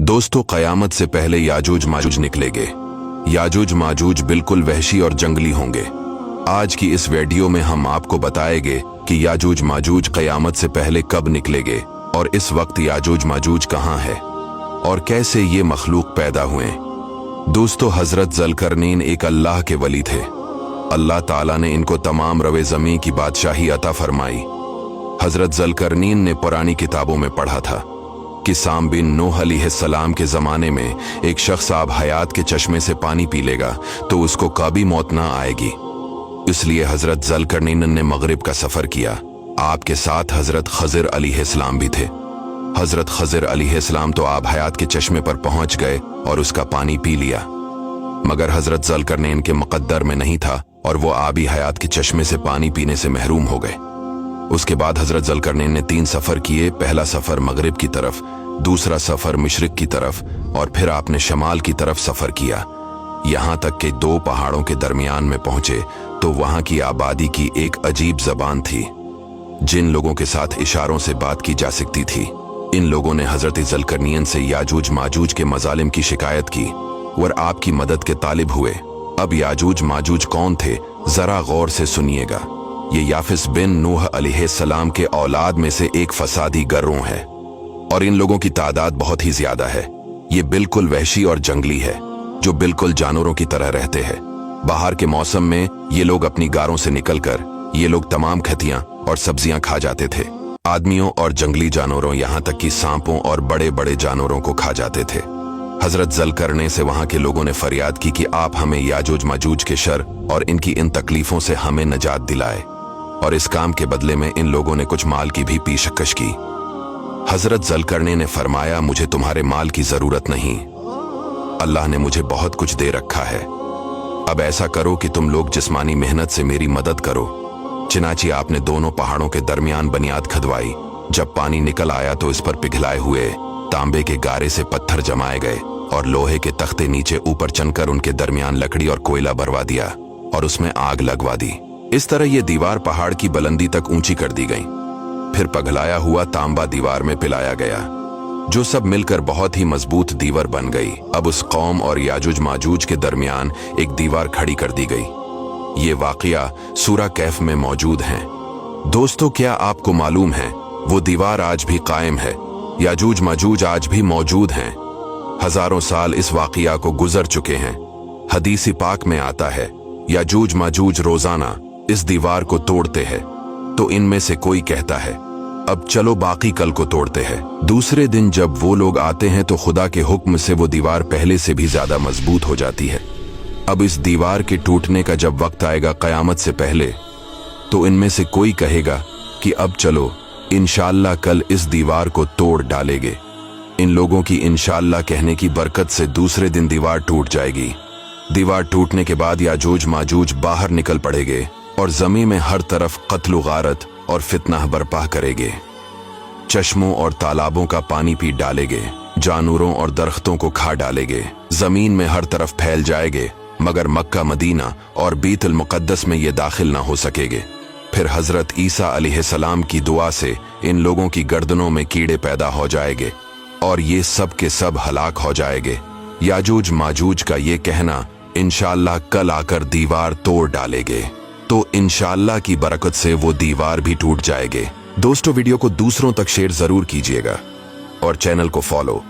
दोस्तों, क़यामत से पहले याजूज माजूज निकलेंगे। याजूज माजूज बिल्कुल वहशी और जंगली होंगे। आज की इस वीडियो में हम आपको बताएंगे कि याजूज माजूज क़यामत से पहले कब निकलेंगे और इस वक्त याजूज माजूज कहाँ है और कैसे ये मखलूक पैदा हुए। दोस्तों, हजरत ज़ुल्करनैन एक अल्लाह के वली थे। अल्लाह ताला ने इनको तमाम रवे ज़मीन की बादशाही अता फरमाई। हजरत ज़ुल्करनैन ने पुरानी किताबों में पढ़ा था कि साम बिन नूह अलैहिस्सलाम के ज़माने में एक शख्स आब हयात के चश्मे से पानी पी लेगा तो उसको कभी मौत ना आएगी। इसलिए हजरत ज़ुल्करनैन ने मगरिब का सफ़र किया। आपके साथ हजरत खज़िर अलैहिस्सलाम भी थे। हजरत खज़िर अलैहिस्सलाम तो आब हयात के चश्मे पर पहुंच गए और उसका पानी पी लिया, मगर हजरत ज़ुल्करनैन के मुक़द्दर में नहीं था और वो आबी हयात के चश्मे से पानी पीने से महरूम हो गए। उसके बाद हजरत ज़ुल्करनैन ने 3 सफ़र किए। पहला सफ़र मगरिब की तरफ, दूसरा सफ़र मशरिक की तरफ और फिर आपने शमाल की तरफ सफ़र किया। यहाँ तक कि 2 पहाड़ों के दरमियान में पहुंचे तो वहाँ की आबादी की एक अजीब ज़बान थी जिन लोगों के साथ इशारों से बात की जा सकती थी। इन लोगों ने हजरत ज़ुल्करनैन से याजूज माजूज के मजालिम की शिकायत की और आपकी मदद के तालिब हुए। अब याजूज माजूज कौन थे, जरा गौर से सुनिएगा। ये याफिस बिन नूह अलैहिस्सलाम के औलाद में से एक फसादी गिरोह है और इन लोगों की तादाद बहुत ही ज्यादा है। ये बिल्कुल वहशी और जंगली है जो बिल्कुल जानवरों की तरह रहते हैं। बाहर के मौसम में ये लोग अपनी गारों से निकलकर ये लोग तमाम खतियां और सब्जियां खा जाते थे। आदमियों और जंगली जानवरों, यहाँ तक कि सांपों और बड़े बड़े जानवरों को खा जाते थे। हजरत ज़ुल्करनैन से वहां के लोगों ने फरियाद की कि आप हमें याजूज माजूज के शर और इनकी इन तकलीफों से हमें निजात दिलाए, और इस काम के बदले में इन लोगों ने कुछ माल की भी पेशकश की। हजरत ज़ुल्करनैन ने फरमाया, मुझे तुम्हारे माल की जरूरत नहीं, अल्लाह ने मुझे बहुत कुछ दे रखा है। अब ऐसा करो कि तुम लोग जिस्मानी मेहनत से मेरी मदद करो। चिनाची आपने दोनों पहाड़ों के दरमियान बुनियाद खदवाई। जब पानी निकल आया तो इस पर पिघलाए हुए तांबे के गारे से पत्थर जमाए गए और लोहे के तख्ते नीचे ऊपर चनकर उनके दरमियान लकड़ी और कोयला भरवा दिया और उसमें आग लगवा दी। इस तरह ये दीवार पहाड़ की बुलंदी तक ऊंची कर दी गई। फिर पिघलाया हुआ तांबा दीवार में पिलाया गया, जो सब मिलकर बहुत ही मजबूत दीवार बन गई। अब उस कौम और याजूज माजूज के दरमियान एक दीवार खड़ी कर दी गई। ये वाकया सूरा कैफ में मौजूद है। दोस्तों, क्या आपको मालूम है वो दीवार आज भी कायम है। याजूज माजूज आज भी मौजूद हैं। हजारों साल इस वाकया को गुजर चुके हैं। हदीस पाक में आता है, याजूज माजूज रोजाना इस दीवार को तोड़ते हैं तो इनमें से कोई कहता है अब चलो बाकी कल को तोड़ते हैं। दूसरे दिन जब वो लोग आते हैं तो खुदा के हुक्म से वो दीवार पहले से भी ज्यादा मजबूत हो जाती है। अब इस दीवार के टूटने का जब वक्त आएगा क़यामत से पहले, तो इनमें से कोई कहेगा कि अब चलो इंशाअल्लाह कल इस दीवार को तोड़ डालेंगे। इन लोगों की इंशाअल्लाह कहने की बरकत से दूसरे दिन दीवार टूट जाएगी। दीवार टूटने के बाद याजूज माजूज बाहर निकल पड़ेंगे और जमीन में हर तरफ कत्ल गारत और फितना बर्पा करेंगे। चश्मों और तालाबों का पानी पी डालेंगे, जानवरों और दरख्तों को खा डालेंगे, जमीन में हर तरफ फैल जाएंगे, मगर मक्का, मदीना और बीतुल मुक़द्दस में ये दाखिल ना हो सकेंगे। फिर हजरत ईसा अलैहिस्सलाम की दुआ से इन लोगों की गर्दनों में कीड़े पैदा हो जाएंगे और ये सब के सब हलाक हो जाएंगे। याजूज माजूज का ये कहना इंशाअल्लाह कल आकर दीवार तोड़ डालेंगे, तो इंशाअल्लाह की बरकत से वो दीवार भी टूट जाएंगे। दोस्तों, वीडियो को दूसरों तक शेयर जरूर कीजिएगा और चैनल को फॉलो